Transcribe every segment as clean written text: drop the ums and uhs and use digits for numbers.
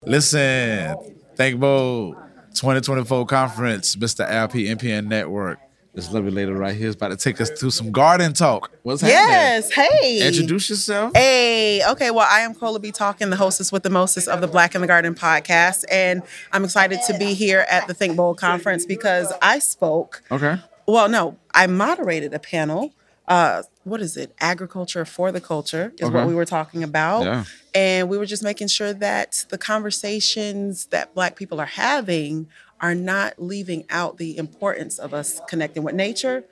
Listen, Thankful 2024 conference, Mr. LP MPN Network. This lovely lady right here is about to take us through some garden talk. What's happening? Yes, hey. Introduce yourself. Hey, okay, well, I am Colah B Tawkin, the hostess with the mostest of the Black in the Garden podcast, and I'm excited to be here at the Think Bold conference because I spoke. Okay. Well, no, I moderated a panel. What is it? Agriculture for the culture is what we were talking about. Yeah. And we were just making sure that the conversations that Black people are having are not leaving out the importance of us connecting with nature,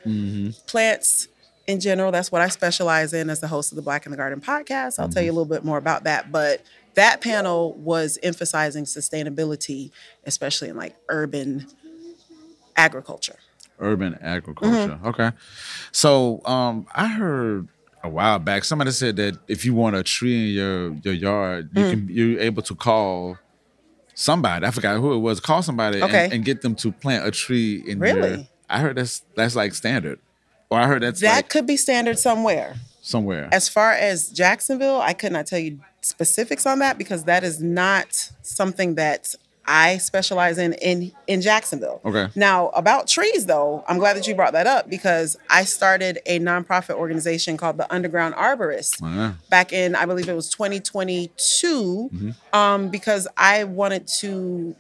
plants in general. That's what I specialize in as the host of the Black in the Garden podcast. I'll tell you a little bit more about that. But that panel was emphasizing sustainability, especially in like urban agriculture. Urban agriculture. Okay. So I heard a while back somebody said that if you want a tree in your yard, you're able to call somebody. I forgot who it was. Call somebody and get them to plant a tree in Really? I heard that's like standard. Or I heard that like could be standard somewhere. As far as Jacksonville, I could not tell you specifics on that because that is not something that I specialize in Jacksonville. Okay. Now, about trees, though, I'm glad that you brought that up because I started a nonprofit organization called the Underground Arborist back in, I believe it was 2022, because I wanted to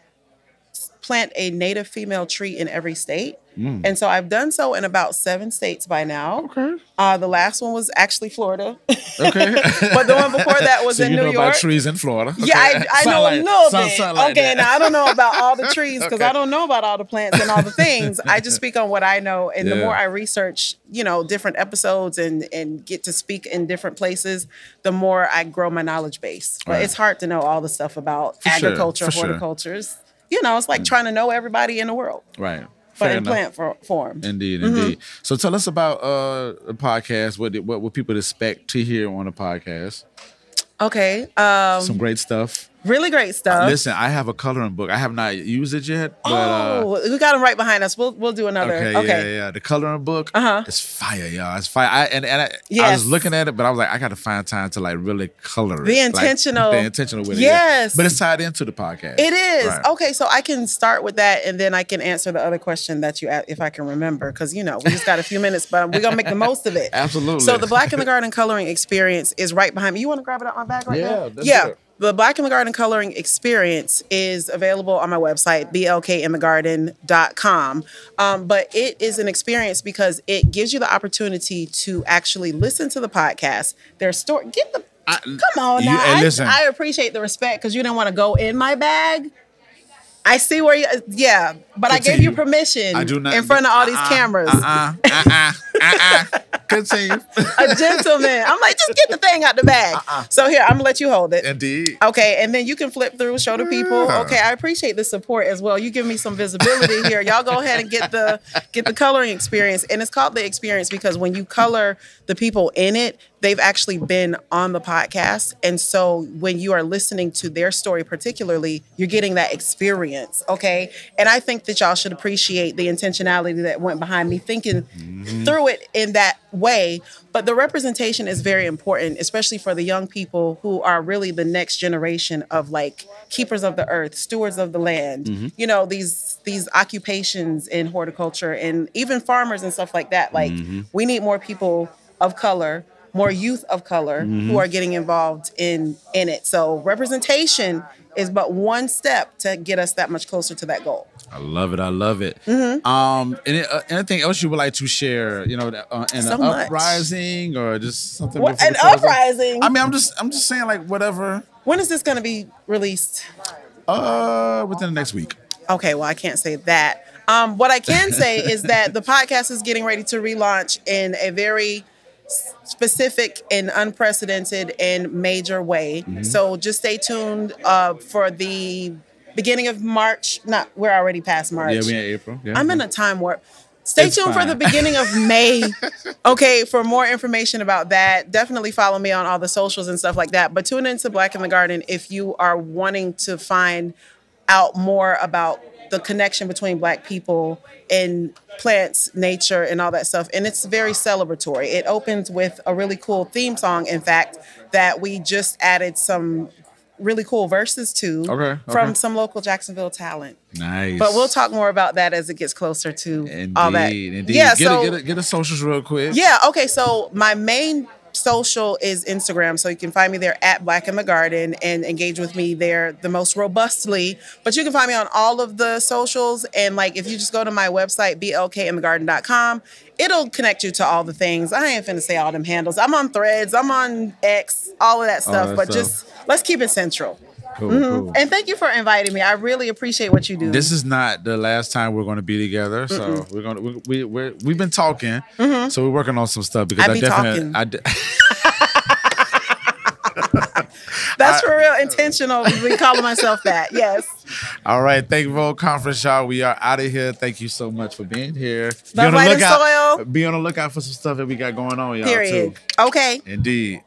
plant a native female tree in every state. And so I've done so in about 7 states by now. Okay. The last one was actually Florida. Okay. But the one before that was so in you New know York. about trees in Florida. Okay. Yeah, I know a little bit. Something like Okay, that. now I don't know about all the trees because Okay. I don't know about all the plants and all the things. I just speak on what I know. And the Yeah. more I research, different episodes and get to speak in different places, the more I grow my knowledge base. But Right. it's hard to know all the stuff about For sure, agriculture, for sure. horticulture. It's like trying to know everybody in the world, Right. but Fair in enough. plant form. Indeed. So tell us about the podcast. What would people expect to hear on the podcast? Okay. Some great stuff. Really great stuff. Listen, I have a coloring book. I have not used it yet, but we got them right behind us. We'll do another. Okay. yeah. The coloring book, it's fire, y'all. It's fire. I Yes. was looking at it, but I was like, I got to find time to like really color it. Be Like, intentional. be intentional with it. Yes. But it's tied into the podcast. It is. Right. Okay, so I can start with that and then I can answer the other question that you asked if I can remember because, we just got a few minutes, but we're going to make the most of it. Absolutely. So the Black in the Garden coloring experience is right behind me. You want to grab it out my bag right now? Let's do it. The Black in the Garden coloring experience is available on my website, blkinthegarden.com. But it is an experience because it gives you the opportunity to actually listen to the podcast. There's story. Come on now. and listen. I appreciate the respect because you didn't want to go in my bag. I see where you, but I gave you permission I do not in front of all these cameras. Continue. A gentleman. I'm like, just get the thing out the bag. So here, I'm gonna let you hold it. Indeed. Okay, and then you can flip through, show the people. Yeah. Okay, I appreciate the support as well. You give me some visibility here. Y'all go ahead and get the coloring experience. And it's called the experience because when you color the people in it, they've actually been on the podcast. And so when you are listening to their story particularly, you're getting that experience. Okay. And I think that y'all should appreciate the intentionality that went behind me thinking through it in that way. But the representation is very important, especially for the young people who are really the next generation of like keepers of the earth, stewards of the land, these occupations in horticulture and even farmers and stuff like that. Like we need more people of color, more youth of color who are getting involved in it. So representation is but one step to get us that much closer to that goal. I love it. Anything else you would like to share? In an uprising or just something? What, an uprising? I mean, I'm just saying like whatever. When is this going to be released? Within the next week. Okay, well, I can't say that. What I can say is that the podcast is getting ready to relaunch in a very specific and unprecedented and major way. So just stay tuned for the beginning of March. We're already past March. Yeah, we're in April. Yeah. I'm in a time warp. Stay tuned for the beginning of May. Okay, for more information about that, definitely follow me on all the socials and stuff like that. But tune into Black in the Garden if you are wanting to find out more about the connection between Black people and plants, nature, and all that stuff. And it's very celebratory. It opens with a really cool theme song, in fact, that we just added some really cool verses too. Okay. From some local Jacksonville talent. Nice. But we'll talk more about that as it gets closer to Indeed, all that. Indeed. Yeah. Get a socials real quick. Yeah. Okay. So my main social is Instagram. So you can find me there at Black in the Garden and engage with me there the most robustly. But you can find me on all of the socials. And like, if you just go to my website, blkinthegarden.com, it'll connect you to all the things. I ain't finna say all them handles. I'm on Threads. I'm on X, all of that stuff. Just let's keep it central. Cool, cool. And thank you for inviting me. I really appreciate what you do. This is not the last time we're going to be together, so we've been talking. So we're working on some stuff because That's for real intentional. Me calling myself that. Yes. All right. Thank you for conference, y'all. We are out of here. Thank you so much for being here. Be on the lookout for some stuff that we got going on, y'all. Period. Too. Okay. Indeed.